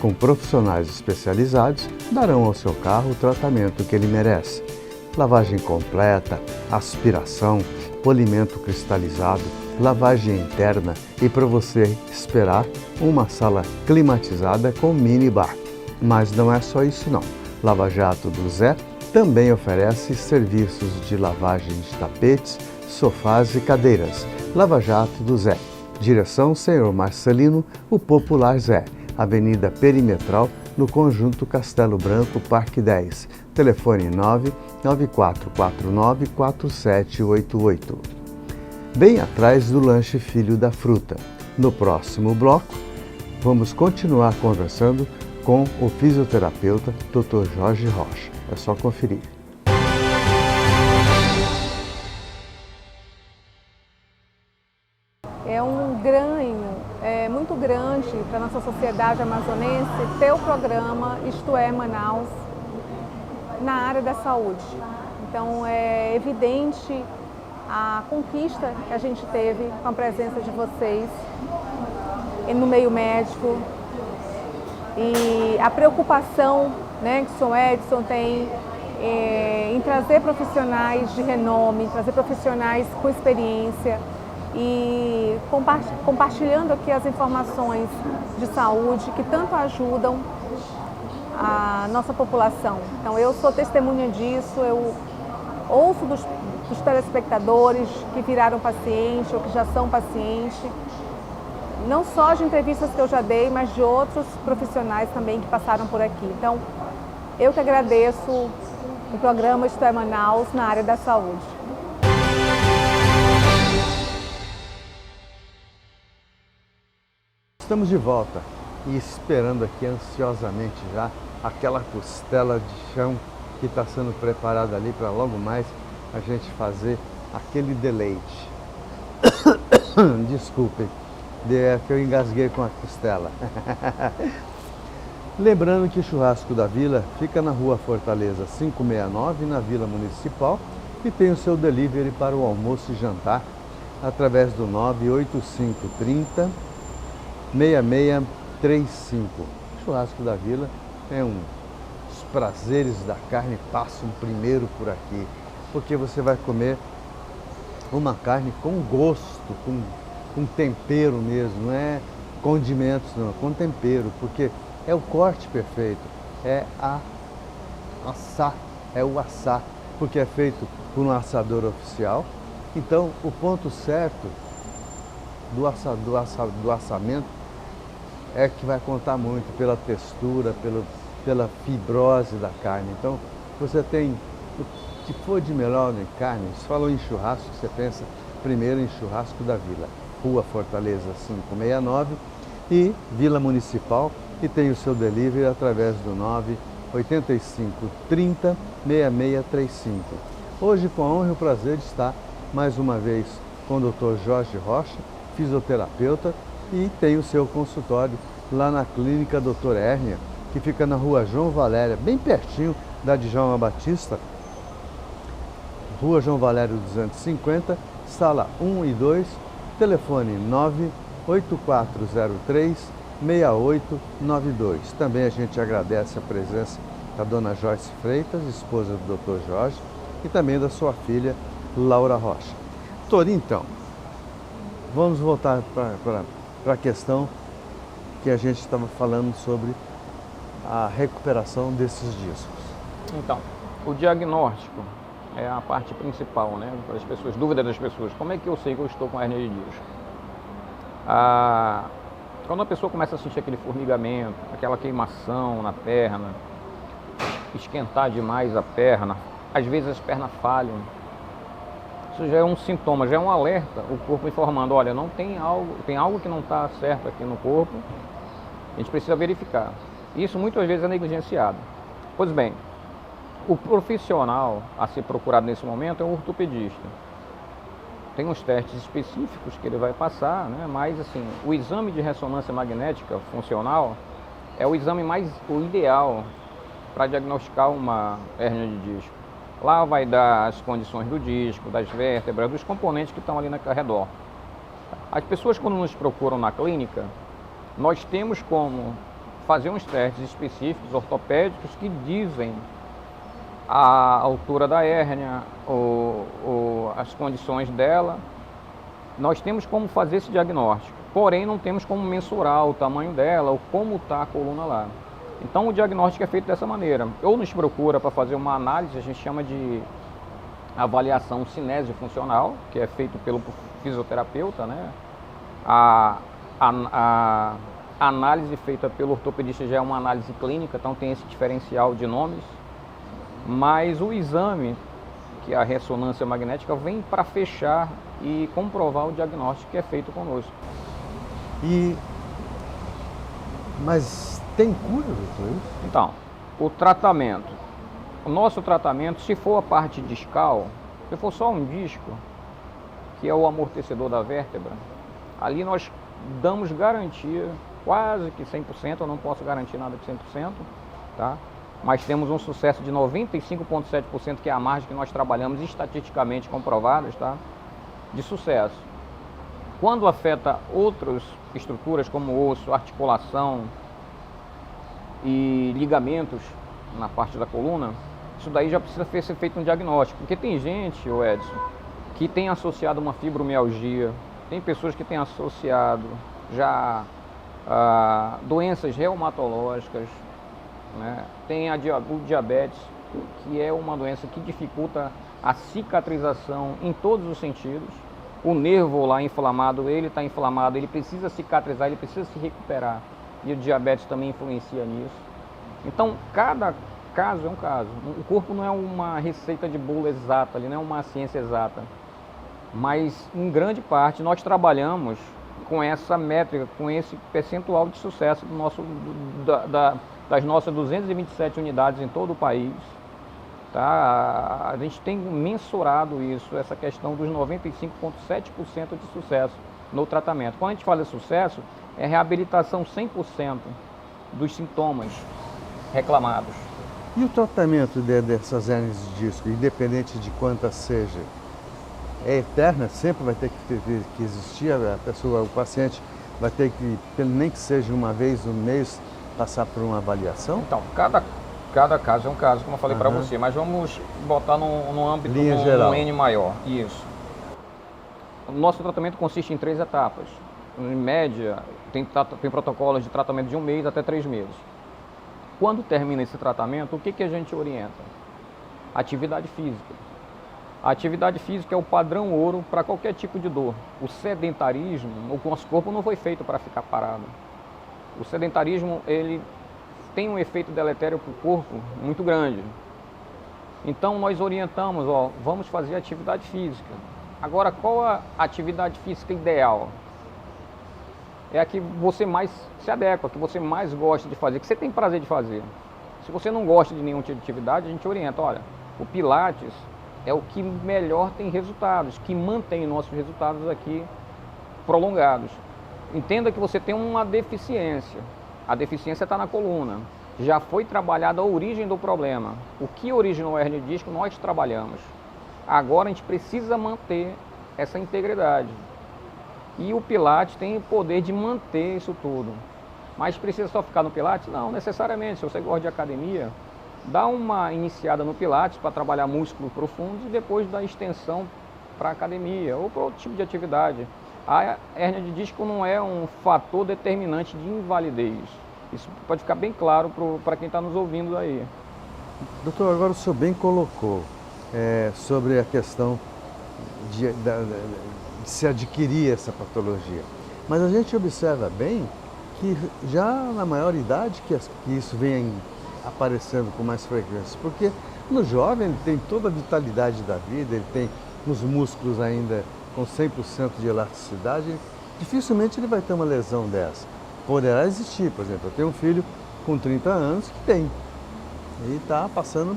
com profissionais especializados, darão ao seu carro o tratamento que ele merece. Lavagem completa, aspiração, polimento cristalizado, lavagem interna e para você esperar uma sala climatizada com minibar. Mas não é só isso não. Lava Jato do Zé também oferece serviços de lavagem de tapetes, sofás e cadeiras. Lava Jato do Zé. Direção Senhor Marcelino, o Popular Zé. Avenida Perimetral, no Conjunto Castelo Branco, Parque 10. Telefone 994494788. Bem atrás do Lanche Filho da Fruta. No próximo bloco, vamos continuar conversando com o fisioterapeuta Dr. Jorge Rocha. É só conferir. É um ganho muito grande para a nossa sociedade amazonense ter o programa Isto é Manaus na área da saúde. Então é evidente a conquista que a gente teve com a presença de vocês no meio médico e a preocupação, né, que o Sr. Edson tem em trazer profissionais de renome, trazer profissionais com experiência e compartilhando aqui as informações de saúde que tanto ajudam a nossa população. Então eu sou testemunha disso, eu ouço dos telespectadores que viraram paciente ou que já são paciente, não só de entrevistas que eu já dei, mas de outros profissionais também que passaram por aqui. Então eu que agradeço o programa Isto é Manaus na área da saúde. Estamos de volta e esperando aqui ansiosamente já aquela costela de chão que está sendo preparada ali para logo mais a gente fazer aquele deleite. Desculpem, é que eu engasguei com a costela. Lembrando que o Churrasco da Vila fica na Rua Fortaleza 569, na Vila Municipal, e tem o seu delivery para o almoço e jantar através do 98530 6635. Churrasco da Vila é os prazeres da carne passam primeiro por aqui, porque você vai comer uma carne com gosto, com tempero mesmo, não é condimentos não, com tempero, porque é o corte perfeito, é o assar, porque é feito por um assador oficial. Então o ponto certo do assamento é que vai contar muito pela textura, pela fibrose da carne. Então, você tem o que for de melhor em carne. Se falou em churrasco, você pensa primeiro em Churrasco da Vila, Rua Fortaleza 569 e Vila Municipal, e tem o seu delivery através do 98530 6635. Hoje, com a honra e o prazer de estar mais uma vez com o Dr. Jorge Rocha, fisioterapeuta, e tem o seu consultório lá na Clínica Dr. Hérnia, que fica na Rua João Valéria, bem pertinho da Djalma Batista, Rua João Valério 250, sala 1 e 2, telefone 98403 6892. Também a gente agradece a presença da dona Joyce Freitas, esposa do Dr. Jorge, e também da sua filha Laura Rocha. Doutor, então, vamos voltar para a questão que a gente estava falando sobre a recuperação desses discos. Então, o diagnóstico é a parte principal, né, para as pessoas, dúvida das pessoas. Como é que eu sei que eu estou com hernia de disco? Quando a pessoa começa a sentir aquele formigamento, aquela queimação na perna, esquentar demais a perna, às vezes as pernas falham, isso já é um sintoma, já é um alerta, o corpo informando, olha, não tem algo que não está certo aqui no corpo, a gente precisa verificar. Isso muitas vezes é negligenciado. Pois bem, o profissional a ser procurado nesse momento é o ortopedista. Tem uns testes específicos que ele vai passar, né? Mas assim, o exame de ressonância magnética funcional é o exame o ideal para diagnosticar uma hérnia de disco. Lá vai dar as condições do disco, das vértebras, dos componentes que estão ali ao redor. As pessoas, quando nos procuram na clínica, nós temos como fazer uns testes específicos, ortopédicos, que dizem a altura da hérnia, as condições dela. Nós temos como fazer esse diagnóstico, porém não temos como mensurar o tamanho dela ou como está a coluna lá. Então o diagnóstico é feito dessa maneira. Ou nos procura para fazer uma análise, a gente chama de avaliação cinésio-funcional, que é feito pelo fisioterapeuta, né? A análise feita pelo ortopedista já é uma análise clínica, então tem esse diferencial de nomes. Mas o exame, que é a ressonância magnética, vem para fechar e comprovar o diagnóstico que é feito conosco. Mas tem cura, doutor? Então, o tratamento. O nosso tratamento, se for a parte discal, se for só um disco, que é o amortecedor da vértebra, ali nós damos garantia, quase que 100%, eu não posso garantir nada de 100%, tá? Mas temos um sucesso de 95,7%, que é a margem que nós trabalhamos estatisticamente comprovadas, tá? De sucesso. Quando afeta outras estruturas como osso, articulação e ligamentos na parte da coluna, isso daí já precisa ser feito um diagnóstico, porque tem gente, o Edson, que tem associado uma fibromialgia, tem pessoas que têm associado já doenças reumatológicas, né? Tem o diabetes, que é uma doença que dificulta a cicatrização em todos os sentidos. O nervo lá inflamado, ele está inflamado, ele precisa cicatrizar, ele precisa se recuperar. E o diabetes também influencia nisso. Então, cada caso é um caso. O corpo não é uma receita de bolo exata, ele não é uma ciência exata. Mas, em grande parte, nós trabalhamos com essa métrica, com esse percentual de sucesso das nossas 227 unidades em todo o país. Tá? A gente tem mensurado isso, essa questão dos 95,7% de sucesso no tratamento. Quando a gente fala de sucesso, é reabilitação 100% dos sintomas reclamados. E o tratamento dessas hérnias de disco, independente de quantas seja, é eterna? Sempre vai ter que existir? A pessoa, o paciente vai ter que, nem que seja uma vez no mês, passar por uma avaliação? Então, cada caso é um caso, como eu falei para você, mas vamos botar no âmbito geral. No N maior. Isso. O nosso tratamento consiste em 3 etapas. Em média, tem protocolos de tratamento de 1 mês até 3 meses. Quando termina esse tratamento, o que a gente orienta? Atividade física. A atividade física é o padrão ouro para qualquer tipo de dor. O sedentarismo, o nosso corpo não foi feito para ficar parado. O sedentarismo, ele tem um efeito deletério para o corpo muito grande. Então nós orientamos, vamos fazer atividade física. Agora, qual a atividade física ideal? É a que você mais se adequa, a que você mais gosta de fazer, que você tem prazer de fazer. Se você não gosta de nenhum tipo de atividade, a gente orienta, olha, o Pilates é o que melhor tem resultados, que mantém nossos resultados aqui prolongados. Entenda que você tem uma deficiência. A deficiência está na coluna. Já foi trabalhada a origem do problema. O que originou a hérnia de disco, nós trabalhamos. Agora a gente precisa manter essa integridade. E o Pilates tem o poder de manter isso tudo. Mas precisa só ficar no Pilates? Não, necessariamente. Se você gosta de academia, dá uma iniciada no Pilates para trabalhar músculos profundos e depois dá extensão para a academia ou para outro tipo de atividade. A hérnia de disco não é um fator determinante de invalidez. Isso pode ficar bem claro para quem está nos ouvindo aí. Doutor, agora o senhor bem colocou sobre a questão de se adquirir essa patologia. Mas a gente observa bem que já na maior idade que isso vem aparecendo com mais frequência. Porque no jovem ele tem toda a vitalidade da vida, ele tem os músculos ainda com 100% de elasticidade, dificilmente ele vai ter uma lesão dessa. Poderá existir, por exemplo, eu tenho um filho com 30 anos que tem, e está passando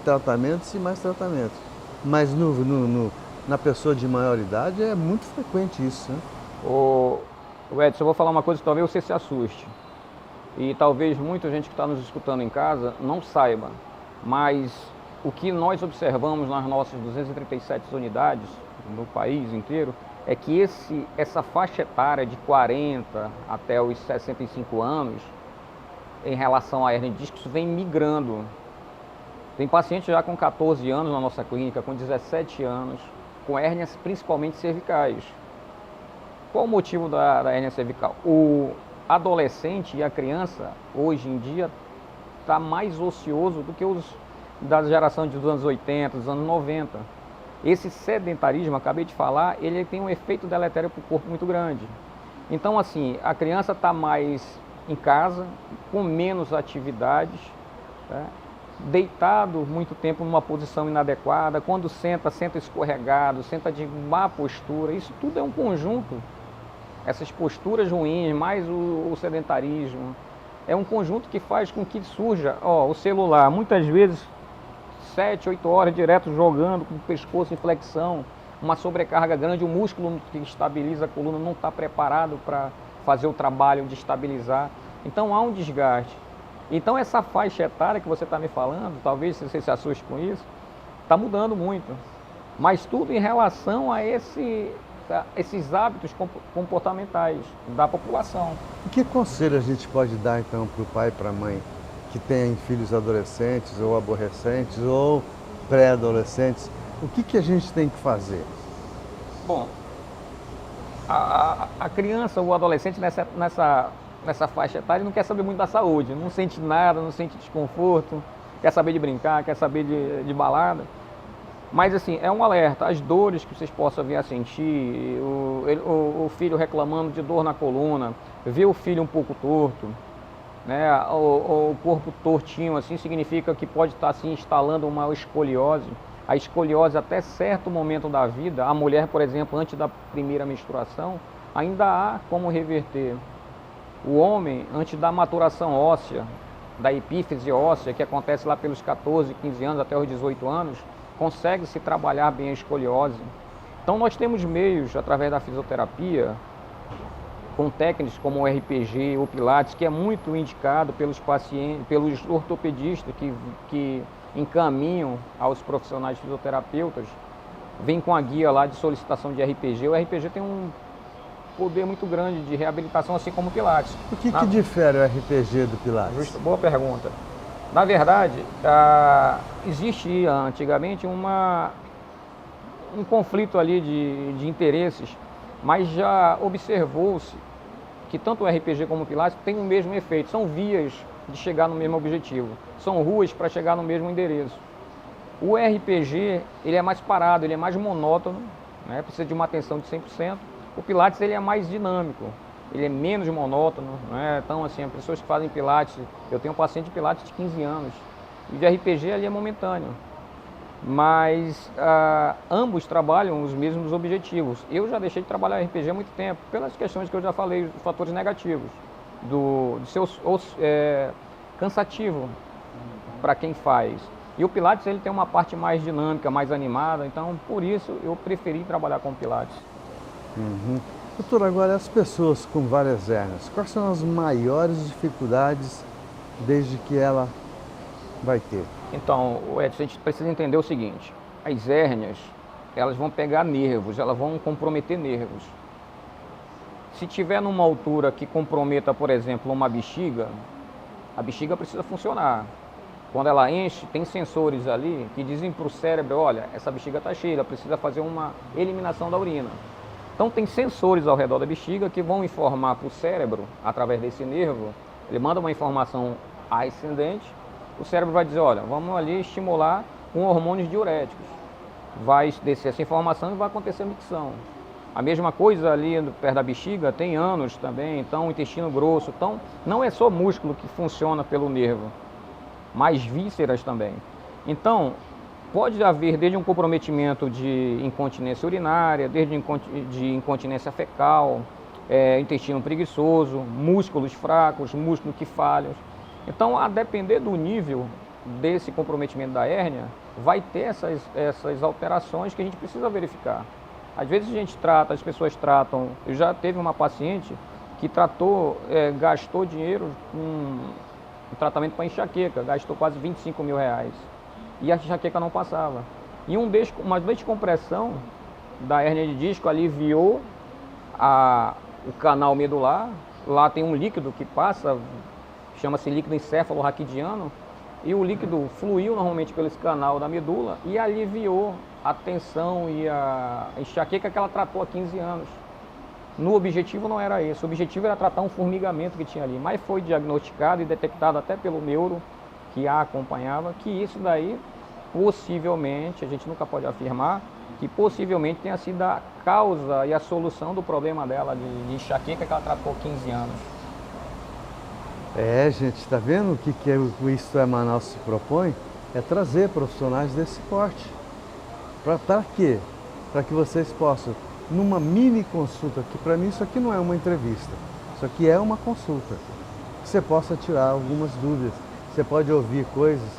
tratamentos e mais tratamentos. Mas na pessoa de maior idade é muito frequente isso, né? O Edson, eu vou falar uma coisa que talvez você se assuste. E talvez muita gente que está nos escutando em casa não saiba, mas o que nós observamos nas nossas 237 unidades no país inteiro é que essa faixa etária de 40 até os 65 anos, em relação à hérnia de disco, isso vem migrando. Tem paciente já com 14 anos na nossa clínica, com 17 anos, com hérnias principalmente cervicais. Qual o motivo da hérnia cervical? O adolescente e a criança, hoje em dia, está mais ocioso do que os da geração dos anos 80, dos anos 90. Esse sedentarismo, acabei de falar, ele tem um efeito deletério para o corpo muito grande. Então, assim, a criança está mais em casa, com menos atividades, tá? Deitado muito tempo numa posição inadequada, quando senta, senta escorregado, senta de má postura. Isso tudo é um conjunto. Essas posturas ruins, mais o sedentarismo, é um conjunto que faz com que surja, o celular, muitas vezes 7, 8 horas direto jogando, com o pescoço em flexão, uma sobrecarga grande, o músculo que estabiliza a coluna não está preparado para fazer o trabalho de estabilizar. Então há um desgaste. Então essa faixa etária que você está me falando, talvez você se assuste com isso, está mudando muito. Mas tudo em relação a esses hábitos comportamentais da população. E que conselho a gente pode dar então para o pai e para a mãe que têm filhos adolescentes ou aborrecentes ou pré-adolescentes? O que a gente tem que fazer? Bom, a criança ou o adolescente nessa faixa etária não quer saber muito da saúde, não sente nada, não sente desconforto, quer saber de brincar, quer saber de balada. Mas assim, é um alerta, as dores que vocês possam vir a sentir, o filho reclamando de dor na coluna, ver o filho um pouco torto, né? O corpo tortinho assim significa que pode estar se instalando uma escoliose. A escoliose até certo momento da vida, a mulher, por exemplo, antes da primeira menstruação, ainda há como reverter. O homem, antes da maturação óssea, da epífise óssea, que acontece lá pelos 14, 15 anos até os 18 anos, consegue se trabalhar bem a escoliose. Então nós temos meios, através da fisioterapia, com técnicas como o RPG, o Pilates, que é muito indicado pelos pacientes, pelos ortopedistas que encaminham aos profissionais fisioterapeutas, vem com a guia lá de solicitação de RPG. O RPG tem um poder muito grande de reabilitação, assim como o Pilates. O que difere o RPG do Pilates? Justo, boa pergunta. Na verdade, existia antigamente um conflito ali de interesses, mas já observou-se que tanto o RPG como o Pilates têm o mesmo efeito, são vias de chegar no mesmo objetivo, são ruas para chegar no mesmo endereço. O RPG, ele é mais parado, ele é mais monótono, né? Precisa de uma atenção de 100%. O Pilates, ele é mais dinâmico, ele é menos monótono, né? Então, assim, as pessoas que fazem Pilates, eu tenho um paciente de Pilates de 15 anos, e de RPG ali é momentâneo. Mas ambos trabalham os mesmos objetivos. Eu já deixei de trabalhar RPG há muito tempo, pelas questões que eu já falei, os fatores negativos, de ser cansativo para quem faz. E o Pilates, ele tem uma parte mais dinâmica, mais animada, então por isso eu preferi trabalhar com o Pilates. Uhum. Doutor, agora as pessoas com várias hérnias, quais são as maiores dificuldades desde que ela vai ter? Então, Edson, a gente precisa entender o seguinte, as hérnias, elas vão pegar nervos, elas vão comprometer nervos. Se tiver numa altura que comprometa, por exemplo, uma bexiga, a bexiga precisa funcionar. Quando ela enche, tem sensores ali que dizem para o cérebro, olha, essa bexiga está cheia, precisa fazer uma eliminação da urina. Então tem sensores ao redor da bexiga que vão informar para o cérebro, através desse nervo, ele manda uma informação ascendente, o cérebro vai dizer, olha, vamos ali estimular com hormônios diuréticos. Vai descer essa informação e vai acontecer a micção. A mesma coisa ali perto da bexiga, tem ânus também, então o intestino grosso. Então não é só músculo que funciona pelo nervo, mas vísceras também. Então pode haver desde um comprometimento de incontinência urinária, desde de incontinência fecal, intestino preguiçoso, músculos fracos, músculos que falham. Então, a depender do nível desse comprometimento da hérnia, vai ter essas alterações que a gente precisa verificar. Às vezes as pessoas tratam, eu já teve uma paciente que gastou dinheiro com um tratamento para enxaqueca, gastou quase 25 mil reais. E a enxaqueca não passava. E uma descompressão da hérnia de disco aliviou o canal medular, lá tem um líquido que passa, chama-se líquido encéfalo-raquidiano, e o líquido fluiu normalmente pelo esse canal da medula e aliviou a tensão e a enxaqueca que ela tratou há 15 anos. No objetivo não era esse, o objetivo era tratar um formigamento que tinha ali, mas foi diagnosticado e detectado até pelo neuro que a acompanhava, que isso daí possivelmente, a gente nunca pode afirmar, que possivelmente tenha sido a causa e a solução do problema dela de enxaqueca que ela tratou há 15 anos. Gente, está vendo o que o Isto é Manaus se propõe? É trazer profissionais desse porte. Para quê? Para que vocês possam, numa mini consulta, que para mim isso aqui não é uma entrevista, isso aqui é uma consulta, você possa tirar algumas dúvidas, você pode ouvir coisas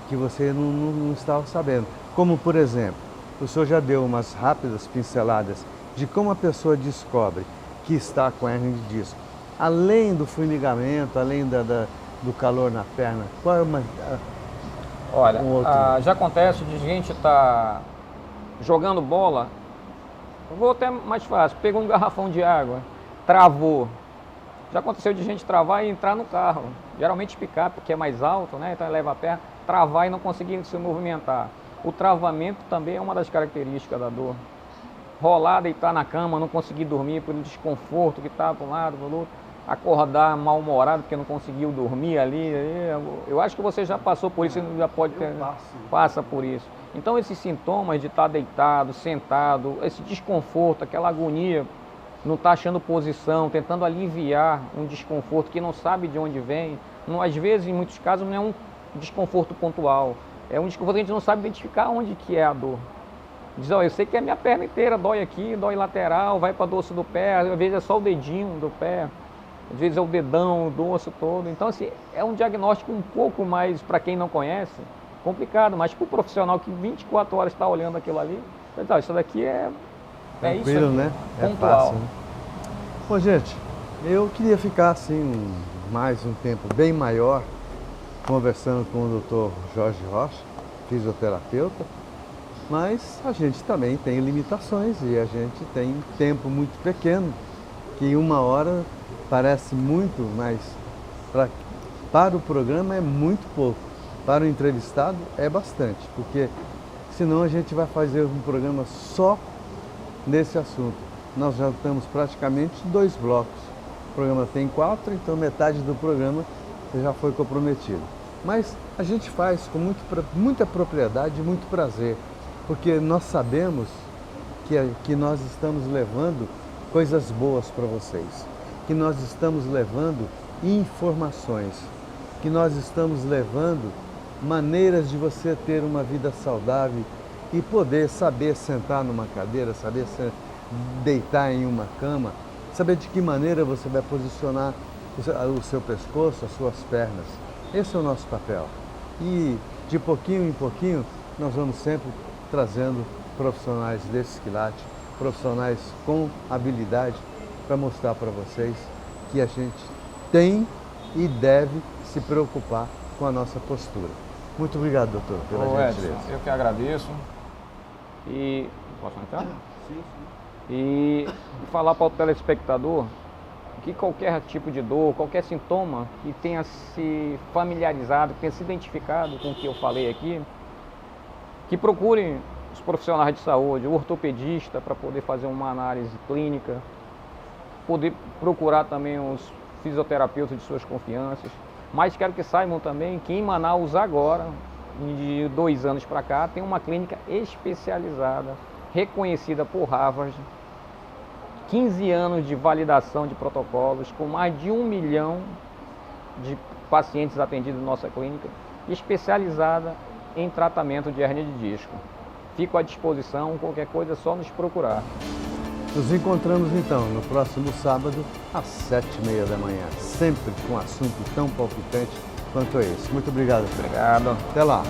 que você não estava sabendo. Como, por exemplo, o senhor já deu umas rápidas pinceladas de como a pessoa descobre que está com hernia de disco. Além do formigamento, além do calor na perna, qual é uma... Olha, já acontece de gente estar jogando bola, eu vou até mais fácil, pegou um garrafão de água, travou. Já aconteceu de gente travar e entrar no carro, geralmente picape, porque é mais alto, né? Então leva a perna, travar e não conseguir se movimentar. O travamento também é uma das características da dor. Rolar, deitar na cama, não conseguir dormir pelo desconforto que está para um lado, para o outro. Acordar mal-humorado porque não conseguiu dormir ali. Eu acho que você já passou por isso, já pode ter, passa por isso. Então esses sintomas de estar deitado, sentado, esse desconforto, aquela agonia, não está achando posição, tentando aliviar um desconforto que não sabe de onde vem. Não, às vezes, em muitos casos, não é um desconforto pontual. É um desconforto que a gente não sabe identificar onde que é a dor. Diz, eu sei que a minha perna inteira dói aqui, dói lateral, vai para o dorso do pé, às vezes é só o dedinho do pé, às vezes é o dedão, o dorso todo. Então, assim, é um diagnóstico um pouco mais, para quem não conhece, complicado, mas para o profissional que 24 horas está olhando aquilo ali, isso daqui é isso aqui, né? pontual. É fácil, né? Bom, gente, eu queria ficar assim mais um tempo bem maior conversando com o Dr. Jorge Rocha, fisioterapeuta, mas a gente também tem limitações e a gente tem tempo muito pequeno, que 1 hora parece muito, mas para o programa é muito pouco, para o entrevistado é bastante, porque senão a gente vai fazer um programa só nesse assunto. Nós já estamos praticamente 2 blocos, o programa tem 4, então metade do programa já foi comprometido. Mas a gente faz com muita propriedade e muito prazer, porque nós sabemos que nós estamos levando coisas boas para vocês, que nós estamos levando informações, que nós estamos levando maneiras de você ter uma vida saudável e poder saber sentar numa cadeira, saber deitar em uma cama, saber de que maneira você vai posicionar o seu pescoço, as suas pernas. Esse é o nosso papel. E de pouquinho em pouquinho nós vamos sempre trazendo profissionais desse quilate, profissionais com habilidade para mostrar para vocês que a gente tem e deve se preocupar com a nossa postura. Muito obrigado, doutor, pela gentileza. Edson, eu que agradeço. E posso entrar? Sim. E falar para o telespectador que qualquer tipo de dor, qualquer sintoma que tenha se familiarizado, que tenha se identificado com o que eu falei aqui, que procurem os profissionais de saúde, o ortopedista para poder fazer uma análise clínica, poder procurar também os fisioterapeutas de suas confianças. Mas quero que saibam também que em Manaus agora, de 2 anos para cá, tem uma clínica especializada, reconhecida por Harvard, 15 anos de validação de protocolos, com mais de 1 milhão de pacientes atendidos em nossa clínica, especializada em tratamento de hérnia de disco. Fico à disposição, qualquer coisa é só nos procurar. Nos encontramos então no próximo sábado, às 7h30 da manhã, sempre com um assunto tão palpitante quanto esse. Muito obrigado. Obrigado. Até lá.